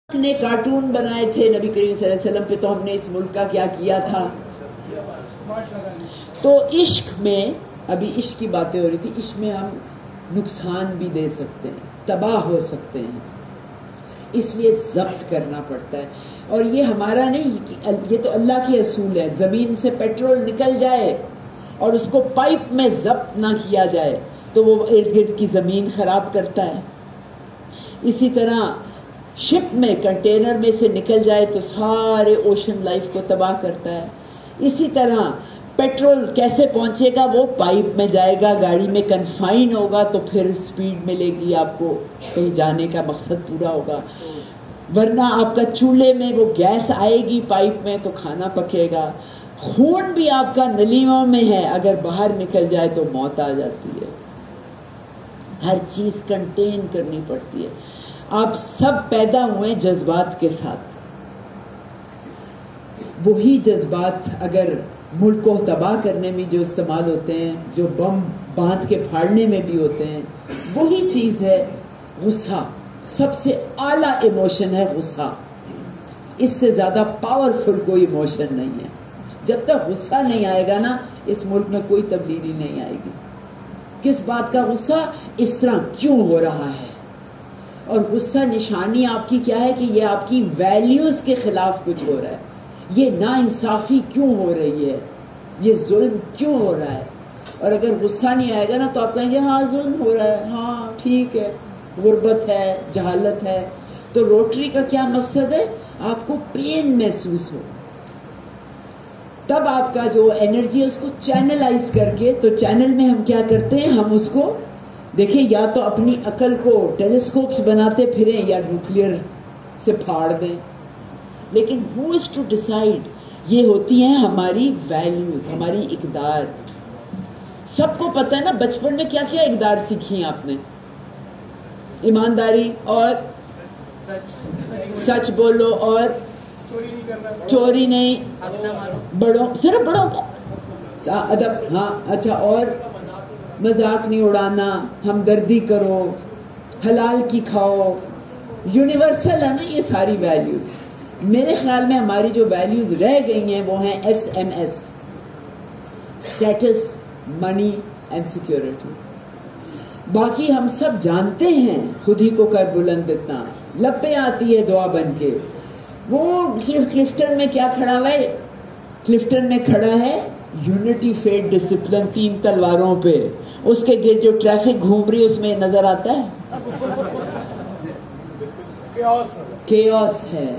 نے کارٹون بنائے تھے نبی کریم صلی اللہ علیہ وسلم پہ، تو ہم نے اس ملک کا کیا کیا تھا؟ تو عشق میں، ابھی عشق کی باتیں ہو رہی تھی، عشق میں ہم نقصان بھی دے سکتے ہیں، تباہ ہو سکتے ہیں، اس لیے ضبط کرنا پڑتا ہے. اور یہ ہمارا نہیں، یہ تو اللہ کی اصول ہے. زمین سے پیٹرول نکل جائے اور اس کو پائپ میں ضبط نہ کیا جائے تو وہ ارد گرد کی زمین خراب کرتا ہے. اسی طرح شپ میں، کنٹینر میں سے نکل جائے تو سارے اوشن لائف کو تباہ کرتا ہے. اسی طرح پیٹرول کیسے پہنچے گا؟ وہ پائپ میں جائے گا، گاڑی میں کنفائن ہوگا تو پھر سپیڈ ملے گی، آپ کو کہیں جانے کا مقصد پورا ہوگا. ورنہ آپ کا چولہے میں وہ گیس آئے گی پائپ میں تو کھانا پکے گا. خون بھی آپ کا نلیوں میں ہے، اگر باہر نکل جائے تو موت آ جاتی ہے. ہر چیز کنٹین کرنی پڑتی ہے. آپ سب پیدا ہوئے جذبات کے ساتھ. وہی جذبات اگر ملک کو تباہ کرنے میں جو استعمال ہوتے ہیں، جو بم باندھ کے پھاڑنے میں بھی ہوتے ہیں، وہی چیز ہے غصہ. سب سے اعلیٰ ایموشن ہے غصہ. اس سے زیادہ پاورفل کوئی ایموشن نہیں ہے. جب تک غصہ نہیں آئے گا نا، اس ملک میں کوئی تبدیلی نہیں آئے گی. کس بات کا غصہ؟ اس طرح کیوں ہو رہا ہے. اور غصہ نشانی آپ کی کیا ہے کہ یہ آپ کی ویلیوز کے خلاف کچھ ہو رہا ہے. یہ ناانصافی کیوں ہو رہی ہے، یہ ظلم کیوں ہو رہا ہے. اور اگر غصہ نہیں آئے گا نا تو آپ کہیں گے ہاں ظلم ہو رہا ہے، ہاں ٹھیک ہے، غربت ہے، جہالت ہے. تو روٹری کا کیا مقصد ہے؟ آپ کو پین محسوس ہو. تب آپ کا جو انرجی ہے اس کو چینلائز کر کے، تو چینل میں ہم کیا کرتے ہیں، ہم اس کو دیکھیں، یا تو اپنی عقل کو ٹیلیسکوپس بناتے پھریں یا نیوکلیر سے پھاڑ دیں. لیکن who is to decide؟ یہ ہوتی ہیں ہماری ویلیوز، ہماری اقدار. سب کو پتہ ہے نا بچپن میں کیا کیا اقدار سیکھی ہیں آپ نے؟ ایمانداری اور سچ بولو اور چوری نہیں، بڑوں صرف بڑوں کا ادب، ہاں اچھا، اور مذاق نہیں اڑانا، ہمدردی کرو، حلال کی کھاؤ. یونیورسل ہے نا یہ ساری ویلیوز. میرے خیال میں ہماری جو ویلیوز رہ گئی ہیں وہ ہیں SMS، status, money and security. باقی ہم سب جانتے ہیں خود ہی کو کر بلند اتنا، لب پہ آتی ہے دعا بن کے. وہ کلفٹن میں کیا کھڑا ہوا ہے؟ کلفٹن میں کھڑا ہے یونٹی، فیتھ، ڈسپلن، 3 تلواروں پہ. اس کے گرد جو ٹریفک گھوم رہی اس میں نظر آتا ہے کیوس ہے،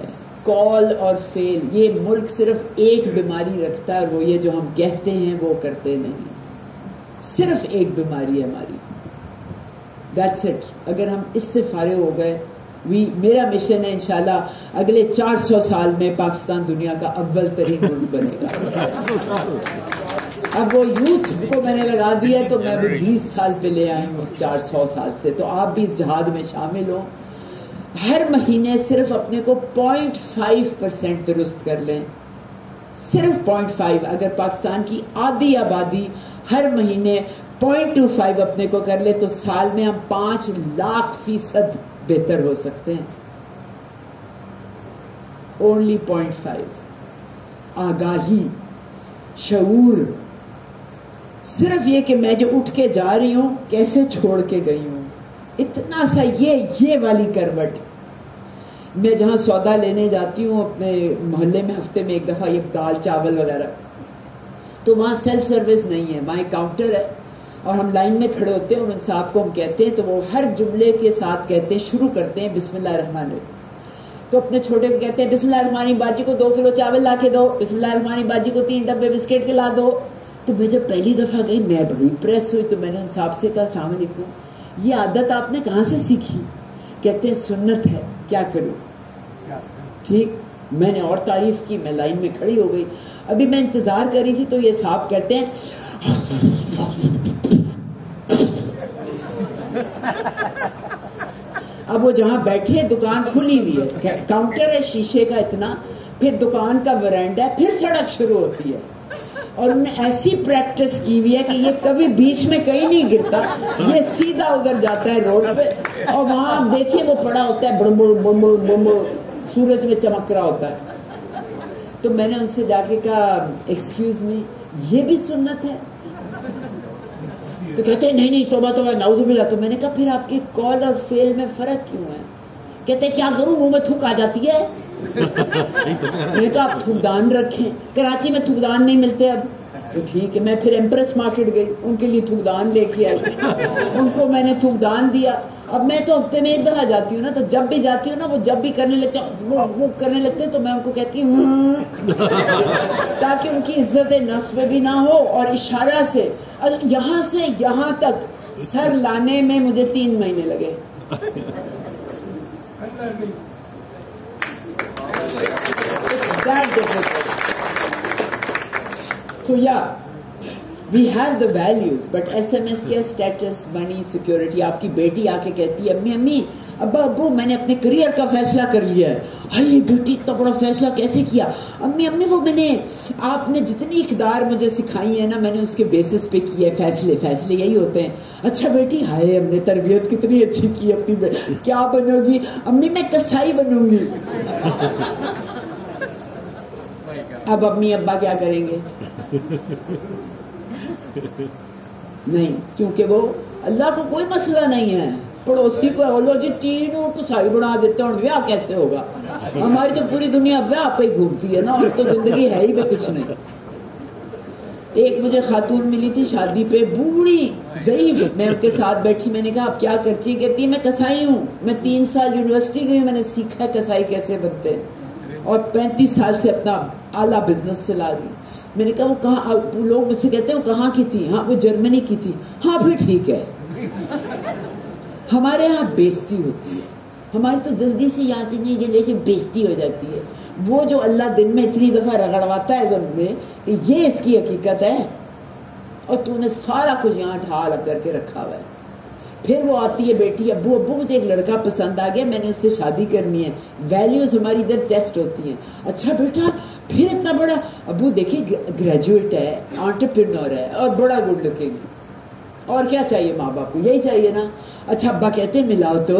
کال اور فیل. یہ ملک صرف ایک بیماری رکھتا ہے اور وہ یہ جو ہم کہتے ہیں وہ کرتے نہیں. صرف ایک بیماری ہے ہماری، دیٹس اٹ. اگر ہم اس سے فارغ ہو گئے، میرا مشن ہے انشاءاللہ اگلے 400 سال میں پاکستان دنیا کا اول ترین ملک بنے گا. اب وہ یوتھ کو میں نے لگا دیا تو میں بھی 20 سال پہ لے آئی ہوں 400 سال سے. تو آپ بھی اس جہاد میں شامل ہوں. ہر مہینے صرف اپنے کو 0.5% درست کر لیں، صرف 0.5. اگر پاکستان کی آدھی آبادی ہر مہینے 0.25 اپنے کو کر لے تو سال میں ہم 5 لاکھ% بہتر ہو سکتے ہیں. اونلی 0.5. آگاہی، شعور. صرف یہ کہ میں جو اٹھ کے جا رہی ہوں کیسے چھوڑ کے گئی ہوں، اتنا سا یہ والی کروٹ. میں جہاں سودا لینے جاتی ہوں اپنے محلے میں ہفتے میں ایک دفعہ، یہ دال چاول وغیرہ، تو وہاں سیلف سروس نہیں ہے، وہاں ایک کاؤنٹر ہے اور ہم لائن میں کھڑے ہوتے ہیں اور ان صاحب کو ہم کہتے ہیں تو وہ ہر جملے کے ساتھ کہتے ہیں، شروع کرتے ہیں بسم اللہ الرحمن الرحیم. تو اپنے چھوٹے کو کہتے ہیں بسم اللہ الرحمن الرحیم، باجی کو 2 کلو چاول لا کے دو. بسم اللہ الرحمن الرحیم، باجی کو 3 ڈبے بسکٹ کے لا دو. تو میں جب پہلی دفعہ گئی میں بڑی امپریس ہوئی. تو میں نے ان صاحب سے کہا السلام علیکم، یہ عادت آپ نے کہاں سے سیکھی؟ کہتے ہیں سنت ہے، کیا کروں. ٹھیک، میں نے اور تعریف کی. میں لائن میں کھڑی ہو گئی. ابھی میں انتظار کر رہی تھی تو یہ صاحب کہتے ہیں اب وہ جہاں بیٹھے دکان کھلی ہوئی ہے، کاؤنٹر ہے شیشے کا اتنا، پھر دکان کا ورانڈا ہے، پھر سڑک شروع ہوتی ہے. اور انہوں نے ایسی پریکٹس کی ہوئی ہے کہ یہ کبھی بیچ میں کہیں نہیں گرتا، یہ سیدھا ادھر جاتا ہے روڈ پہ. اور وہاں دیکھیے وہ پڑا ہوتا ہے بڑبڑ بڑبڑ بڑبڑ سورج میں چمک رہا ہوتا ہے. تو میں نے ان سے جا کے کہا ایکسکیوز می یہ بھی سنت ہے؟ تو کہتے ہیں نہیں توبہ توبہ نعوذ باللہ. تو میں نے کہا پھر آپ کے قول اور فعل میں فرق کیوں ہے؟ کہتے ہیں کیا کروں منہ میں تھوک آ جاتی ہے. میں نے کہا آپ تھوکدان رکھیں. کراچی میں تھوکدان نہیں ملتے اب. تو ٹھیک ہے میں پھر ایمپریس مارکیٹ گئی, ان کے لیے تھوکدان لے کے آئی, ان کو میں نے تھوکدان دیا. اب میں تو ہفتے میں ایک دفعہ جاتی ہوں نا, تو جب بھی جاتی ہوں نا وہ جب بھی کرنے لگتے ہیں وہ کرنے لگتے ہیں تو میں ان کو کہتی ہوں تاکہ ان کی عزت نفس میں بھی نہ ہو. اور اشارہ سے یہاں سے یہاں تک سر لانے میں مجھے 3 مہینے لگے. So yeah, we have the values, but SMS کیا اسٹیٹس, منی, سیکورٹی. آپ کی بیٹی آ کے کہتی ہے امی امی ابا ابو میں نے اپنے کریئر کا فیصلہ کر لیا ہے. ہائی بیٹی اتنا بڑا فیصلہ کیسے کیا؟ امی امی وہ میں نے آپ نے جتنی اقدار مجھے سکھائی ہے نا میں نے اس کے بیسس پہ کی ہے. فیصلے یہی ہوتے ہیں. اچھا بیٹی ہائے ہم نے تربیت کتنی اچھی کی اپنی بیٹی. کیا بنو گی؟ امی میں کسائی بنوں گی. اب امی ابا کیا کریں گے؟ نہیں, کیونکہ وہ اللہ کو کوئی مسئلہ نہیں ہے. پڑوسی کو بولو جی تینوں کسائی بنا دیتے ہیں, ویاہ کیسے ہوگا؟ ہماری تو پوری دنیا ویاہ پہ ہی گھومتی ہے نا, اور تو زندگی ہے ہی بھی کچھ نہیں. ایک مجھے خاتون ملی تھی شادی پہ, بوڑھی ضعیف. میں ان کے ساتھ بیٹھی, میں نے کہا آپ کیا کرتی ہے؟ کہتی ہے میں کسائی ہوں, میں 3 سال یونیورسٹی گئی, میں نے سیکھا کسائی کیسے بنتے ہیں, اور 35 سال سے اپنا اعلیٰ بزنس چلا رہی. میں نے کہا وہ کہاں, لوگ مجھ سے کہتے ہیں وہ کہاں کی تھی؟ ہاں وہ جرمنی کی تھی. ہاں پھر ٹھیک ہے. ہمارے یہاں بےزتی ہوتی ہے, ہماری تو جلدی سے یاد ہی نہیں جلدی بےزتی ہو جاتی ہے. وہ جو اللہ دن میں اتنی دفعہ رگڑواتا ہے ضرور میں کہ یہ اس کی حقیقت ہے, اور تو نے سارا کچھ یہاں ڈھال کر کے رکھا ہوا ہے. پھر وہ آتی ہے بیٹی ابو مجھے ایک لڑکا پسند آ گیا, میں نے اس سے شادی کرنی ہے. ویلیوز ہماری ادھر ٹیسٹ ہوتی ہیں. اچھا بیٹا پھر اتنا بڑا, ابو دیکھیے گریجویٹ ہے, انٹرپرینور ہے, اور بڑا گڈ لکنگ, اور کیا چاہیے ماں باپ کو؟ یہی چاہیے نا. اچھا ابا کہتے ہیں ملاؤ تو.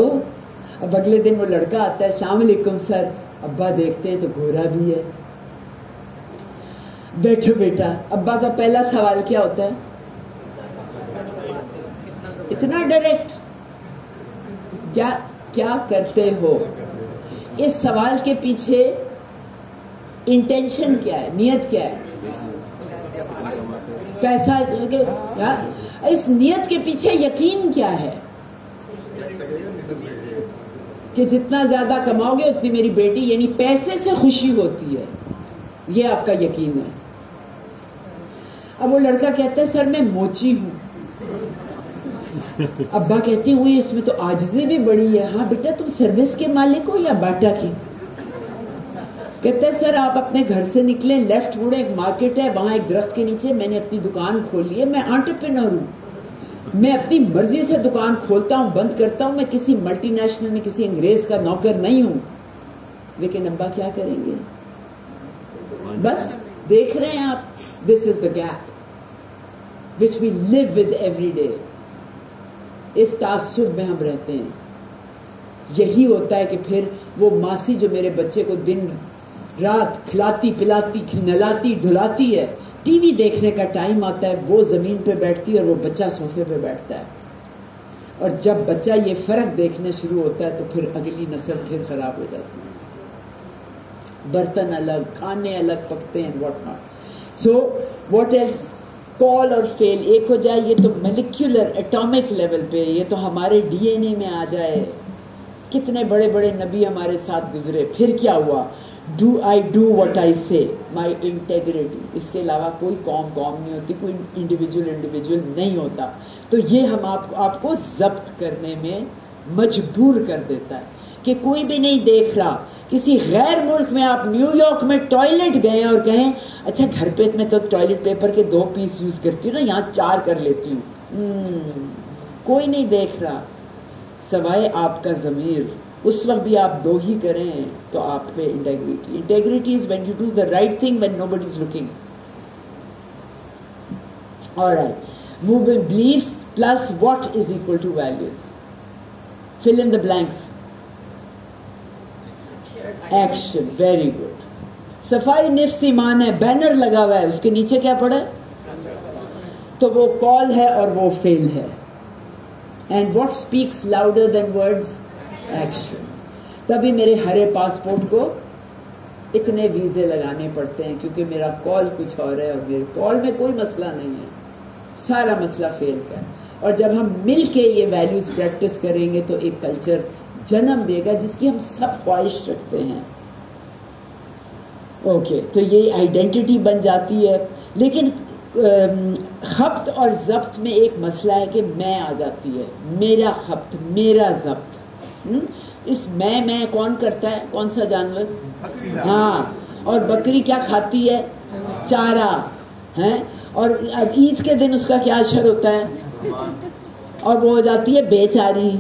اب اگلے دن وہ لڑکا آتا ہے, السلام علیکم سر. ابا دیکھتے ہیں تو گورا بھی ہے. بیٹھو بیٹا. ابا کا پہلا سوال کیا ہوتا ہے؟ اتنا ڈائریکٹ, کیا کرتے ہو؟ اس سوال کے پیچھے انٹینشن کیا ہے, نیت کیا ہے؟ پیسہ. اس نیت کے پیچھے یقین کیا ہے کہ جتنا زیادہ کماؤ گے اتنی میری بیٹی, یعنی پیسے سے خوشی ہوتی ہے, یہ آپ کا یقین ہے. اب وہ لڑکا کہتا ہے سر میں موچی ہوں. ابا کہتے ہیں اس میں تو عاجزی بھی بڑی ہے. ہاں بیٹا تم سروس کے مالک ہو یا باٹا کی؟ کہتے ہیں سر آپ اپنے گھر سے نکلیں, لیفٹ مڑے, ایک مارکیٹ ہے وہاں ایک درخت کے نیچے میں نے اپنی دکان کھولی ہے. میں انٹرپرینور ہوں, میں اپنی مرضی سے دکان کھولتا ہوں بند کرتا ہوں, میں کسی ملٹی نیشنل میں کسی انگریز کا نوکر نہیں ہوں. لیکن ابا کیا کریں گے؟ بس دیکھ رہے ہیں آپ, this is the gap which we live with every day. اس تعصب میں ہم رہتے ہیں. یہی ہوتا ہے کہ پھر وہ ماسی جو میرے بچے کو دن رات کھلاتی پلاتی نلاتی دھلاتی ہے, ٹی وی دیکھنے کا ٹائم آتا ہے وہ زمین پہ بیٹھتی ہے اور وہ بچہ صوفے پہ بیٹھتا ہے. اور جب بچہ یہ فرق دیکھنا شروع ہوتا ہے تو پھر اگلی نسل پھر خراب ہو جاتی ہے. برتن الگ, کھانے الگ پکتے ہیں, what not. So what else? کال اور فیل ایک ہو جائے, یہ تو ملیکولر ایٹامک لیول پہ, یہ تو ہمارے ڈی این اے میں آ جائے. کتنے بڑے بڑے نبی ہمارے ساتھ گزرے. پھر کیا ہوا؟ Do I do what I سے, مائی انٹیگریٹی. اس کے علاوہ کوئی قوم نہیں ہوتی, کوئی انڈیویجول نہیں ہوتا. تو یہ ہم آپ کو ضبط کرنے میں مجبور کر دیتا ہے کہ کوئی بھی نہیں دیکھ رہا. کسی غیر ملک میں آپ نیو یارک میں ٹوائلٹ گئے اور کہیں اچھا گھر پہ میں تو ٹوائلٹ پیپر کے 2 پیس یوز کرتی ہوں نا, یہاں 4 کر لیتی ہوں. کوئی نہیں دیکھ رہا سوائے آپ کا ضمیر. اس وقت بھی آپ 2 ہی کریں تو آپ پہ integrity. Integrity is when you do the right thing when nobody is looking. Alright. Moving beliefs plus what is equal to values? Fill in the blanks. Shared action. Very good. صفائی نفس ایمان ہے, بینر لگا ہوا ہے, اس کے نیچے کیا پڑا ہے؟ تو وہ کال ہے اور وہ فیل ہے. And what speaks louder than words? Action. تبھی میرے ہرے پاسپورٹ کو اتنے ویزے لگانے پڑتے ہیں, کیونکہ میرا کال کچھ اور ہے اور میرے کال میں کوئی مسئلہ نہیں ہے, سارا مسئلہ فیل کا ہے. اور جب ہم مل کے یہ ویلیوز پریکٹس کریں گے تو ایک کلچر جنم دے گا جس کی ہم سب خواہش رکھتے ہیں. اوکے, تو یہ آئیڈینٹی بن جاتی ہے. لیکن خبط اور ضبط میں ایک مسئلہ ہے کہ میں آ جاتی ہے, میرا خبط, میرا ضبط. اس میں کون کرتا ہے؟ کون سا جانور؟ ہاں. اور بکری کیا کھاتی ہے؟ چارہ ہے. اور عید کے دن اس کا کیا اشر ہوتا ہے؟ اور وہ ہو جاتی ہے بیچاری.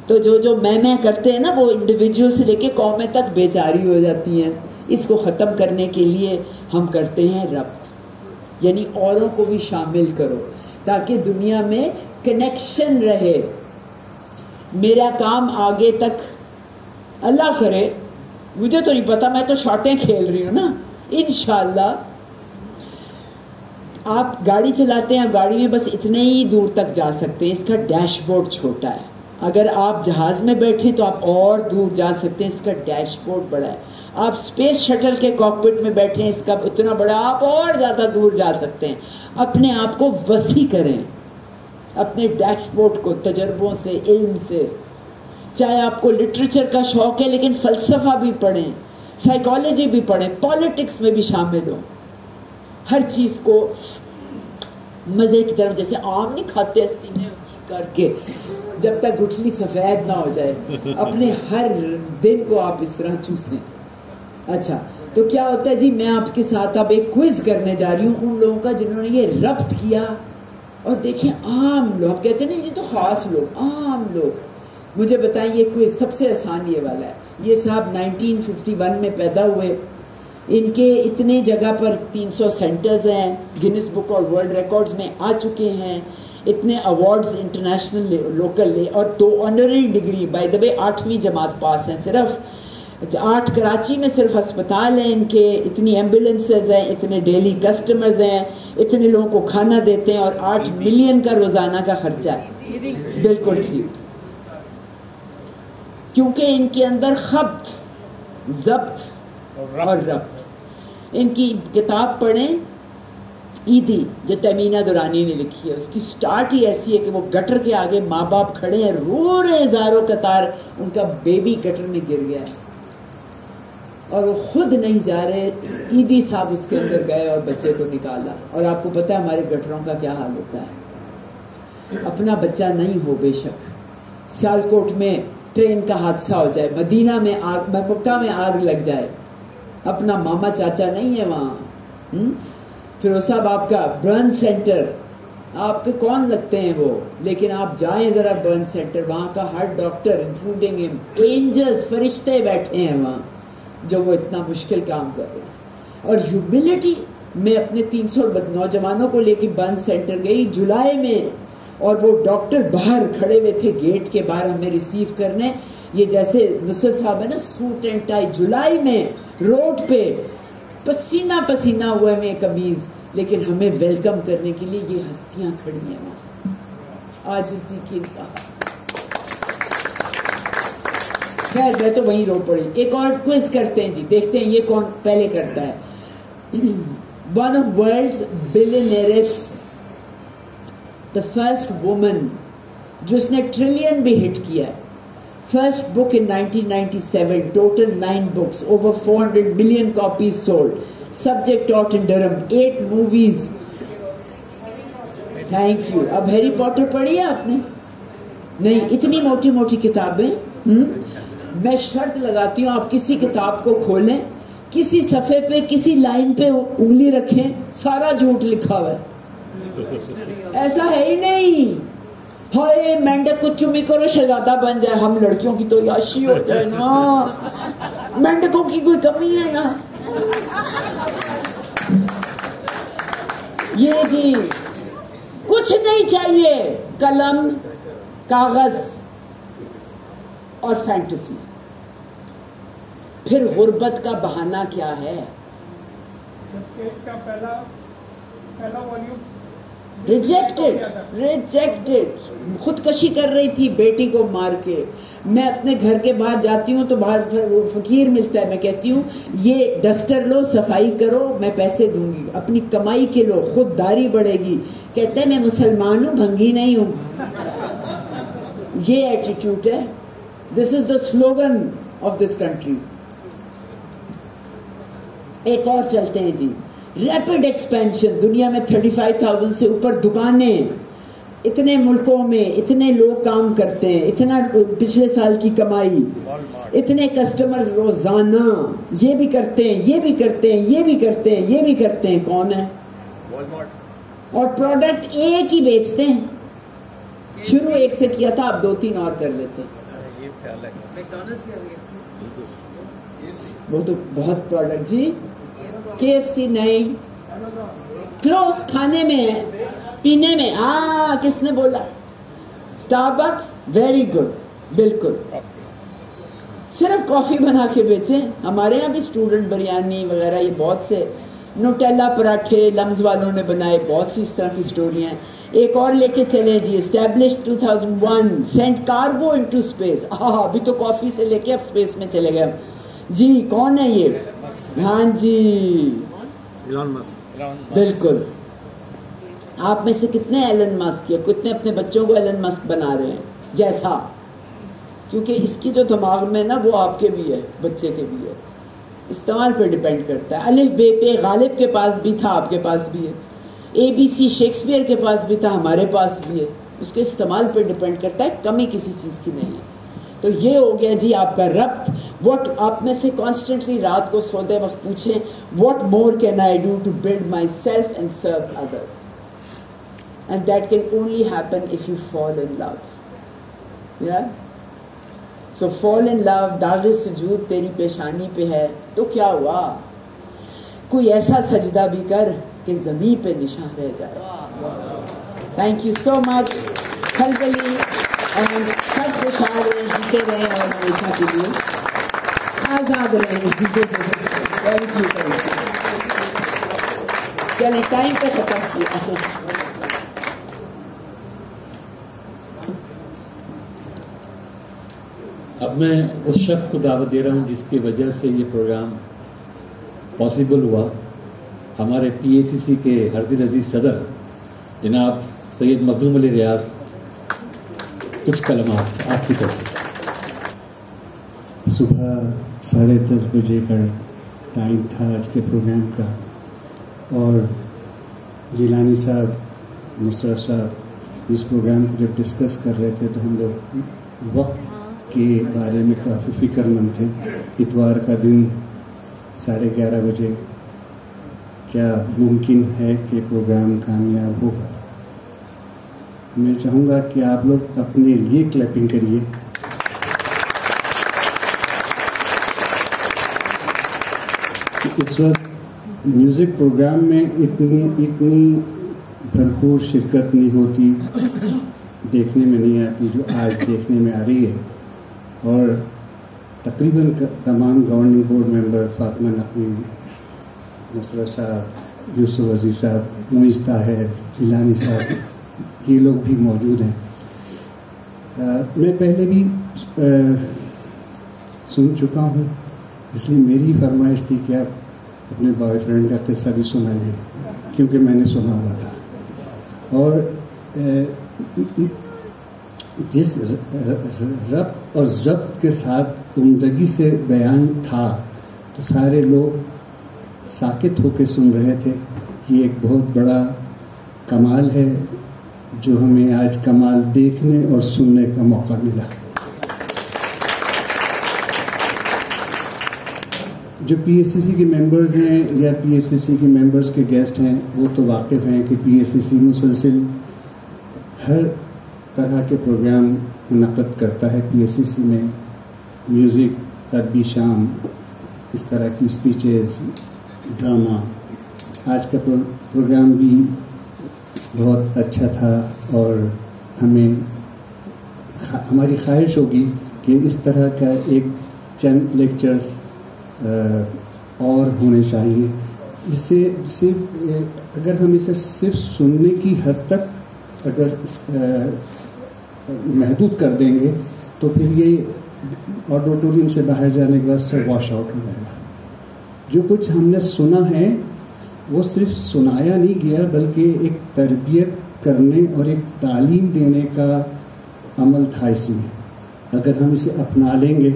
تو جو میں کرتے ہیں نا, وہ انڈیویجول سے لے کے قومیں تک بیچاری ہو جاتی ہیں. اس کو ختم کرنے کے لیے ہم کرتے ہیں ربط, یعنی اوروں کو بھی شامل کرو تاکہ دنیا میں کنیکشن رہے. میرا کام آگے تک, اللہ کرے, مجھے تو نہیں پتا, میں تو شاٹیں کھیل رہی ہوں نا, انشاءاللہ. آپ گاڑی چلاتے ہیں, گاڑی میں بس اتنے ہی دور تک جا سکتے ہیں, اس کا ڈیش بورڈ چھوٹا ہے. اگر آپ جہاز میں بیٹھے تو آپ اور دور جا سکتے ہیں, اس کا ڈیش بورڈ بڑا ہے. آپ اسپیس شٹل کے کاکپٹ میں بیٹھے ہیں, اس کا اتنا بڑا, آپ اور زیادہ دور جا سکتے ہیں. اپنے آپ کو وسیع کریں, اپنے ڈیش بورڈ کو تجربوں سے, علم سے. چاہے آپ کو لٹریچر کا شوق ہے لیکن فلسفہ بھی پڑھیں, سائیکالوجی بھی پڑھیں, پالیٹکس میں بھی شامل ہوں. ہر چیز کو مزے کی طرف, جیسے آم نہیں کھاتے سینے اونچی کر کے جب تک گٹھلی سفید نہ ہو جائے, اپنے ہر دن کو آپ اس طرح چوسیں. اچھا, تو کیا ہوتا ہے جی, میں آپ کے ساتھ اب ایک کوئز کرنے جا رہی ہوں ان لوگوں کا جنہوں نے یہ ربط کیا. اور دیکھیں, عام لوگ کہتے ہیں نا یہ تو خاص لوگ, عام لوگ. مجھے بتائیں یہ کوئز سب سے آسان یہ والا ہے. یہ صاحب 1951 میں پیدا ہوئے, ان کے اتنے جگہ پر 300 سینٹرز ہیں, گینس بک اور ورلڈ ریکارڈز میں آ چکے ہیں, اتنے ایوارڈز انٹرنیشنل لوکل لے, اور 2 آنرری ڈگری. بائی دا وے 8ویں جماعت پاس ہیں, صرف 8 کراچی میں صرف ہسپتال ہیں ان کے, اتنی ایمبولینسز ہیں, اتنے ڈیلی کسٹمرز ہیں, اتنے لوگوں کو کھانا دیتے ہیں, اور 8 ملین کا روزانہ کا خرچہ ہے. بالکل ٹھیک, کیونکہ ان کے اندر خبط, ضبط اور ربط. ان کی کتاب پڑھیں, عیدی, جو تیمینہ دورانی نے لکھی ہے, اس کی سٹارٹ ہی ایسی ہے کہ وہ گٹر کے آگے ماں باپ کھڑے ہیں, رو رہے ہزاروں قطار, ان کا بیبی گٹر میں گر گیا ہے اور وہ خود نہیں جا رہے. عیدی صاحب اس کے اندر گئے اور بچے کو نکالا. اور آپ کو پتا ہے ہمارے گٹروں کا کیا حال ہوتا ہے, اپنا بچہ نہیں ہو, بے شک سیالکوٹ میں ٹرین کا حادثہ ہو جائے, مدینہ میں آگ, مکہ میں آگ لگ جائے, اپنا ماما چاچا نہیں ہے وہاں. پھر صاحب آپ کا برن سینٹر, آپ کے کون لگتے ہیں وہ, لیکن آپ جائیں ذرا برن سینٹر, وہاں کا ہر ڈاکٹر انکلوڈنگ اینجلز, فرشتے بیٹھے ہیں وہاں جو وہ اتنا مشکل کام کر رہے ہیں. اور ہیوملٹی, میں اپنے 300 نوجوانوں کو لے کے برن سینٹر گئی جولائی میں, اور وہ ڈاکٹر باہر کھڑے ہوئے تھے گیٹ کے باہر ہمیں ریسیو کرنے. یہ جیسے نصرت صاحب ہے نا, سوٹ اینڈ ٹائی, جولائی میں روڈ پہ پسینہ پسینہ ہوئے میں قمیض, لیکن ہمیں ویلکم کرنے کے لیے یہ ہستیاں کھڑی ہیں وہاں. آج اسی کی خیر, میں تو وہیں رو پڑی. ایک اور کوئز کرتے ہیں جی, دیکھتے ہیں یہ کون پہلے کرتا ہے. One of world's billionaires, the first woman جس نے ٹریلین بھی ہٹ کیا ہے. First book in 1997, total 9 books, over 400 million copies sold. Subject taught in Durham, 8 movies. Thank you. اب ہیری پوٹر پڑھی ہے آپ نے؟ نہیں, اتنی موٹی موٹی کتابیں. میں شرط لگاتی ہوں آپ کسی کتاب کو کھولیں, کسی صفحے پہ کسی لائن پہ انگلی رکھیں, سارا جھوٹ لکھا ہوا ہے. ایسا ہے ہی نہیں. ہائے مینڈک کو چمی کرو شہزادہ بن جائے, ہم لڑکیوں کی تو یاشی ہو جائے نا, مینڈکوں کی کوئی کمی ہے نا. یہ جی کچھ نہیں چاہیے, قلم, کاغذ اور فینٹیسی. پھر غربت کا بہانہ کیا ہے؟ کیس کا پہلا والیوم ریجیکٹڈ. خودکشی کر رہی تھی بیٹی کو مار کے. میں اپنے گھر کے باہر جاتی ہوں تو باہر فقیر ملتا ہے, میں کہتی ہوں یہ ڈسٹر لو, صفائی کرو, میں پیسے دوں گی, اپنی کمائی کے لو, خودداری بڑھے گی. کہتے ہیں میں مسلمان ہوں, بھنگی نہیں ہوں. یہ ایٹیٹیوڈ ہے. This is the slogan of this country. ایک اور چلتے ہیں جی, ریپڈ ایکسپینشن. دنیا میں 35,000 سے اوپر دکانیں, اتنے ملکوں میں اتنے لوگ کام کرتے ہیں, اتنا پچھلے سال کی کمائی, اتنے کسٹمر روزانہ, یہ بھی کرتے ہیں, یہ بھی کرتے ہیں, یہ بھی کرتے ہیں, یہ بھی کرتے ہیں. کون ہے؟ اور پروڈکٹ ایک ہی بیچتے ہیں. شروع ایک سے کیا تھا, اب 2-3 اور کر لیتے ہیں. وہ تو بہت پروڈکٹ جی. KFC نہیں, کلوز کھانے میں ہے, پینے میں. کس نے بولا؟ اسٹاربکس ویری گڈ, بالکل. صرف کافی بنا کے بیچیں. ہمارے یہاں بھی اسٹوڈنٹ بریانی وغیرہ, یہ بہت سے نوٹیلا پراٹھے لمز والوں نے بنائے, بہت سی اس طرح کی اسٹوریاں ہیں. ایک اور لے کے چلیں جی, established 2001, sent cargo into space. ابھی تو کافی سے لے کے اب اسپیس میں چلے گئے جی. کون ہے یہ؟ ہاں جی, ایلن مسک. بالکل. آپ میں سے کتنے ایلن مسک, یا کتنے اپنے بچوں کو ایلن مسک بنا رہے ہیں جیسا؟ کیونکہ اس کی جو دماغ میں نا, وہ آپ کے بھی ہے, بچے کے بھی ہے. استعمال پہ ڈیپینڈ کرتا ہے. الف بے پہ غالب کے پاس بھی تھا, آپ کے پاس بھی ہے. ABC شیکسپیئر کے پاس بھی تھا, ہمارے پاس بھی ہے. اس کے استعمال پہ ڈیپینڈ کرتا ہے, کمی کسی چیز کی نہیں ہے. تو یہ ہو گیا جی آپ کا ربط. واٹ آپ میں سے کانسٹنٹلی رات کو سوتے وقت پوچھیں, what more can I do to build myself and serve others. And that can only happen if you fall in love. So fall in love. داغ سجود تیری پیشانی پہ ہے تو کیا ہوا؟ کوئی ایسا سجدہ بھی کر کہ زمین پہ نشان رہ جائے. تھینک یو سو مچ. خلقلی سب خوشحال رہے, جیتے رہے, اور ہمیشہ کے لیے آزاد رہے. Thank you. چلیں ٹائم پہ ختم کیا. اب میں اس شخص کو دعوت دے رہا ہوں جس کی وجہ سے یہ پروگرام پاسبل ہوا. ہمارے PACC کے ہردل عزیز صدر جناب سید مخدوم علی ریاض, کچھ کلمات آپ کی طرف. صبح 10:30 بجے کا ٹائم تھا آج کے پروگرام کا, اور جیلانی صاحب, نصرت صاحب اس پروگرام کو جب ڈسکس کر رہے تھے تو ہم لوگ وقت کے بارے میں کافی فکر مند تھے. اتوار کا دن 11:30 بجے, کیا ممکن ہے کہ پروگرام کامیاب ہوگا؟ میں چاہوں گا کہ آپ لوگ اپنے لیے کلیپنگ کریے. اس وقت میوزک پروگرام میں اتنی بھرپور شرکت نہیں ہوتی, دیکھنے میں نہیں آتی جو آج دیکھنے میں آ رہی ہے. اور تقریباً تمام governing board member, Fatima Naqvi, Nusrat صاحب, یوسف عزیز صاحب, معیز طاہر, جیلانی صاحب, یہ لوگ بھی موجود ہیں. میں پہلے بھی سن چکا ہوں, اس لیے میری فرمائش تھی کہ آپ اپنے بوائے فرینڈ کا قصہ بھی سنا لیں, کیونکہ میں نے سنا ہوا تھا. اور جس ربط اور ضبط کے ساتھ عمدگی سے بیان تھا تو سارے لوگ ساکت ہو کے سن رہے تھے. یہ ایک بہت بڑا کمال ہے جو ہمیں آج کمال دیکھنے اور سننے کا موقع ملا. جو PACC کے ممبرز ہیں یا PACC کے ممبرز کے گیسٹ ہیں وہ تو واقف ہیں کہ PACC مسلسل ہر طرح کے پروگرام منعقد کرتا ہے. PACC میں میوزک, ادبی شام, اس طرح کی اسپیچز, ڈرامہ. آج کا پروگرام بھی بہت اچھا تھا, اور ہماری خواہش ہوگی کہ اس طرح کا ایک چند لیکچرز اور ہونے چاہیے. جسے اگر ہم اسے صرف سننے کی حد تک اگر محدود کر دیں گے تو پھر یہ آڈیٹوریم سے باہر جانے کے بعد سب واش آؤٹ ہو جائے گا. جو کچھ ہم نے سنا ہے وہ صرف سنایا نہیں گیا بلکہ ایک تربیت کرنے اور ایک تعلیم دینے کا عمل تھا اس میں. اگر ہم اسے اپنا لیں گے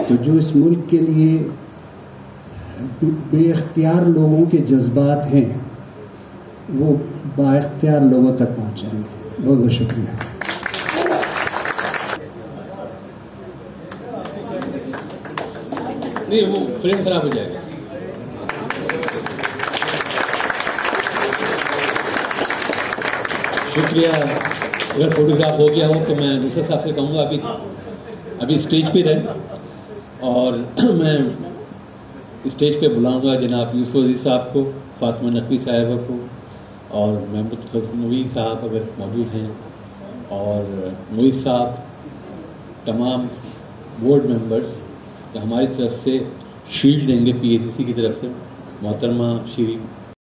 تو جو اس ملک کے لیے بے اختیار لوگوں کے جذبات ہیں وہ با اختیار لوگوں تک پہنچ جائیں گے. بہت بہت شکریہ. نہیں وہ فریم خراب ہو جائے گا. شکریہ. اگر فوٹوگراف ہو گیا ہو تو میں نصرت صاحب سے کہوں گا ابھی اسٹیج پہ رہیں اور میں اسٹیج پہ بلاؤں گا جناب یوسف عزیز صاحب کو, فاطمہ نقوی صاحبہ کو اور محمد غزنوی صاحب اگر موجود ہیں اور معیز صاحب, تمام بورڈ ممبرز ہماری طرف سے شیلڈ دیں گے پی اے سی سی کی طرف سے. محترمہ شری